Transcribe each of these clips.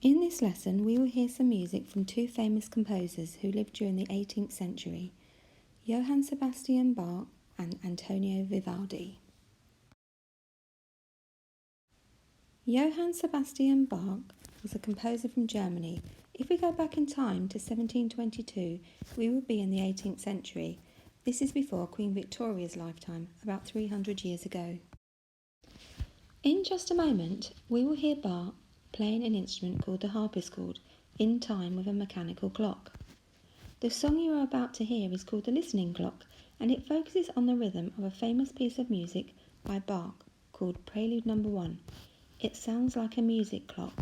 In this lesson, we will hear some music from two famous composers who lived during the 18th century, Johann Sebastian Bach and Antonio Vivaldi. Johann Sebastian Bach was a composer from Germany. If we go back in time to 1722, we would be in the 18th century. This is before Queen Victoria's lifetime, about 300 years ago. In just a moment, we will hear Bach playing an instrument called the harpsichord in time with a mechanical clock. The song you are about to hear is called the Listening Clock, and it focuses on the rhythm of a famous piece of music by Bach called Prelude No. 1. It sounds like a music clock.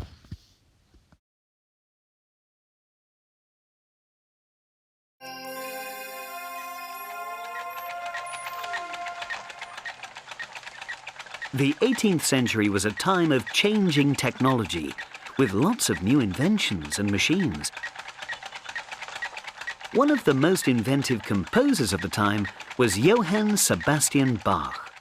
The 18th century was a time of changing technology, with lots of new inventions and machines. One of the most inventive composers of the time was Johann Sebastian Bach.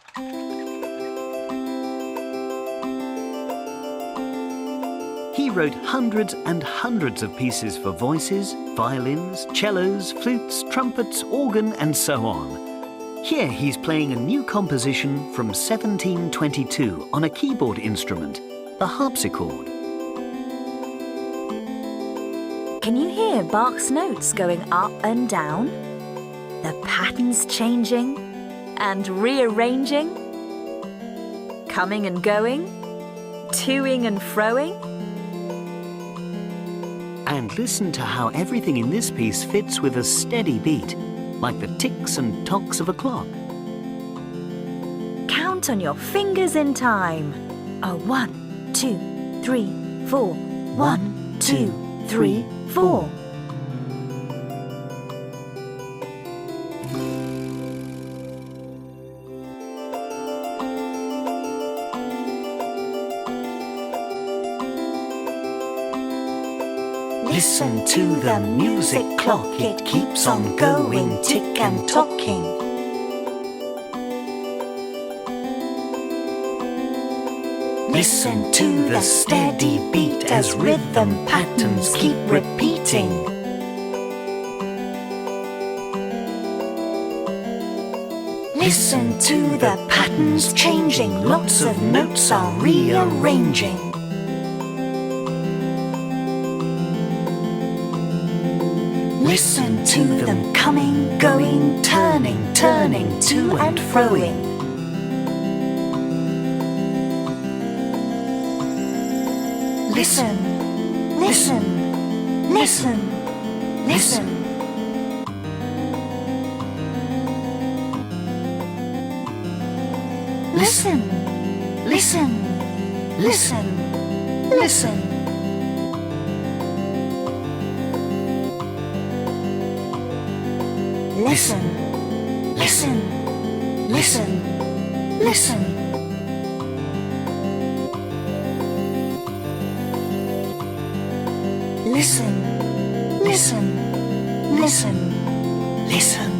He wrote hundreds and hundreds of pieces for voices, violins, cellos, flutes, trumpets, organ, and so on. Here he's playing a new composition from 1722 on a keyboard instrument, the harpsichord. Can you hear Bach's notes going up and down? The patterns changing and rearranging? Coming and going? Toing and froing? And listen to how everything in this piece fits with a steady beat, like the ticks and tocks of a clock. Count on your fingers in time. 1, 2, 3, 4. 1, 2, 3, 4. Listen to the music clock, it keeps on going, tick and tocking. Listen to the steady beat as rhythm patterns keep repeating. Listen to the patterns changing, lots of notes are rearranging. Listen to them coming, going, turning, turning, to and froing. Listen, listen, listen, listen. Listen, listen, listen, listen. Listen, listen, listen, listen. Listen, listen, listen, listen.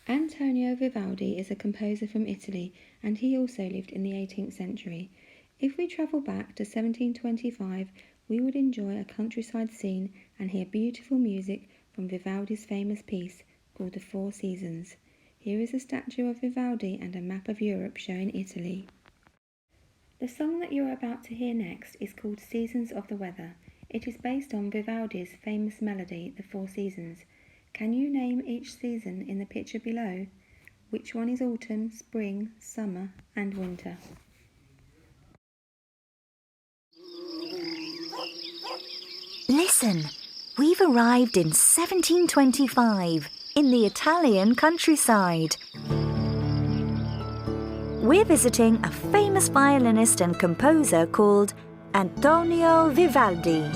Antonio Vivaldi is a composer from Italy, and he also lived in the 18th century. If we travel back to 1725, we would enjoy a countryside scene and hear beautiful music from Vivaldi's famous piece called The Four Seasons. Here is a statue of Vivaldi and a map of Europe showing Italy. The song that you're about to hear next is called Seasons of the Weather. It is based on Vivaldi's famous melody, The Four Seasons. Can you name each season in the picture below? Which one is autumn, spring, summer, and winter? Listen, we've arrived in 1725 in the Italian countryside. We're visiting a famous violinist and composer called Antonio Vivaldi.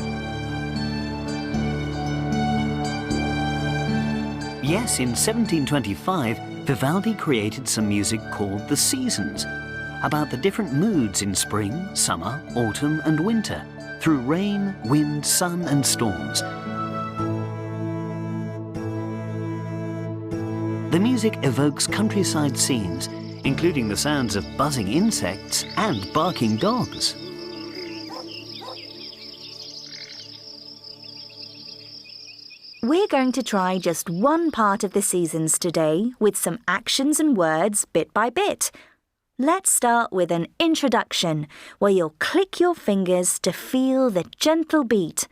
Yes, in 1725, Vivaldi created some music called The Seasons, about the different moods in spring, summer, autumn and winter, through rain, wind, sun and storms. The music evokes countryside scenes, including the sounds of buzzing insects and barking dogs. We're going to try just one part of the seasons today with some actions and words bit by bit. Let's start with an introduction where you'll click your fingers to feel the gentle beat.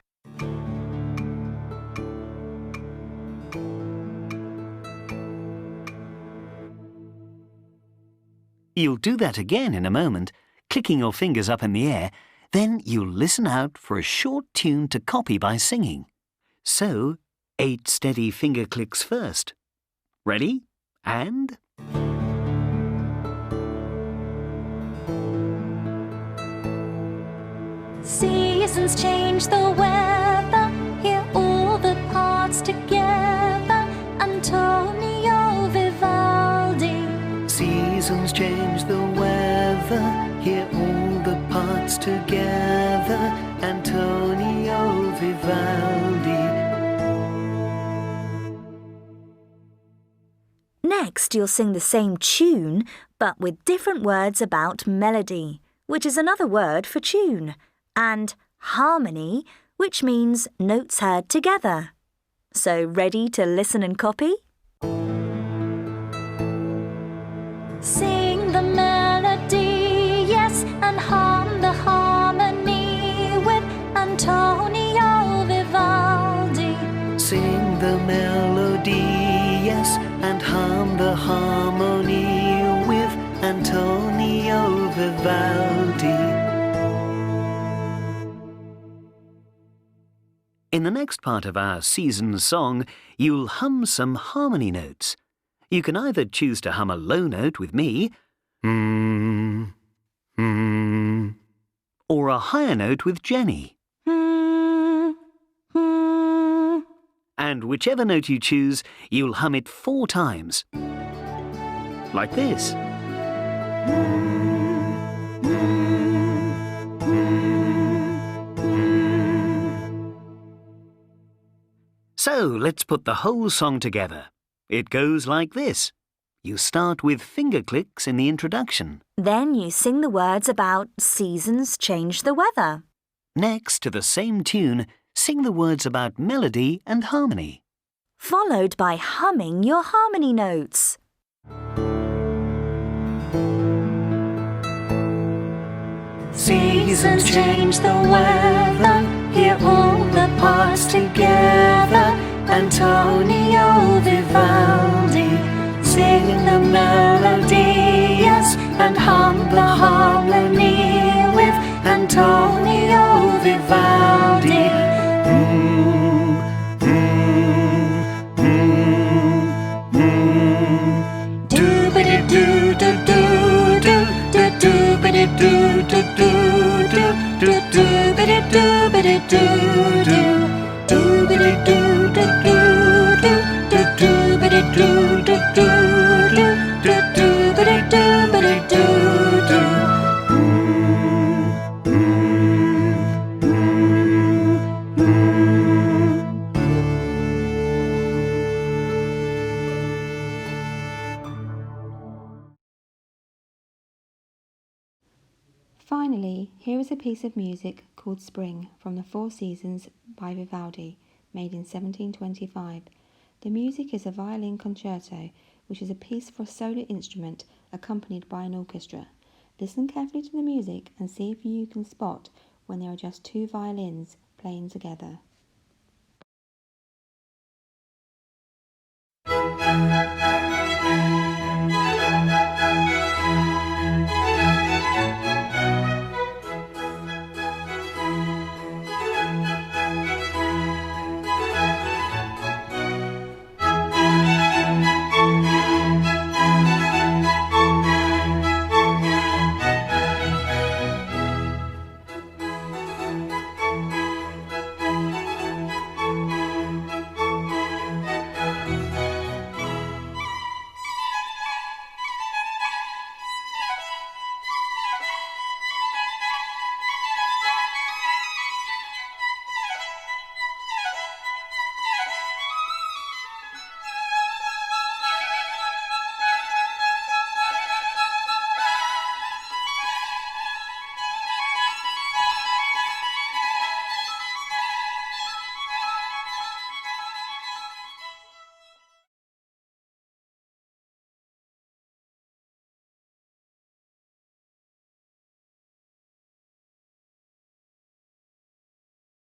You'll do that again in a moment, clicking your fingers up in the air. Then you'll listen out for a short tune to copy by singing. So, 8 steady finger clicks first. Ready? And... Seasons change the weather, hear all the parts together. Antonio Vivaldi. Seasons change the weather, hear all the parts together. Antonio Vivaldi. Next, you'll sing the same tune, but with different words about melody, which is another word for tune, and harmony, which means notes heard together. So, ready to listen and copy? Sing the melody, yes, and hum the harmony with Antonio Vivaldi. Sing the melody, yes, and hum the harmony with Antonio Vivaldi. In the next part of our season song, you'll hum some harmony notes. You can either choose to hum a low note with me, or a higher note with Jenny. And whichever note you choose, you'll hum it 4 times. Like this. So, let's put the whole song together. It goes like this. You start with finger clicks in the introduction. Then you sing the words about seasons change the weather. Next, to the same tune, sing the words about melody and harmony. Followed by humming your harmony notes. Seasons change the weather, hear all the parts together. Antonio Vivaldi. Sing the melody, yes, and hum the harmony with Antonio Vivaldi. Finally, here is a piece of music called Spring from the Four Seasons by Vivaldi, made in 1725. The music is a violin concerto, which is a piece for a solo instrument accompanied by an orchestra. Listen carefully to the music and see if you can spot when there are just 2 violins playing together.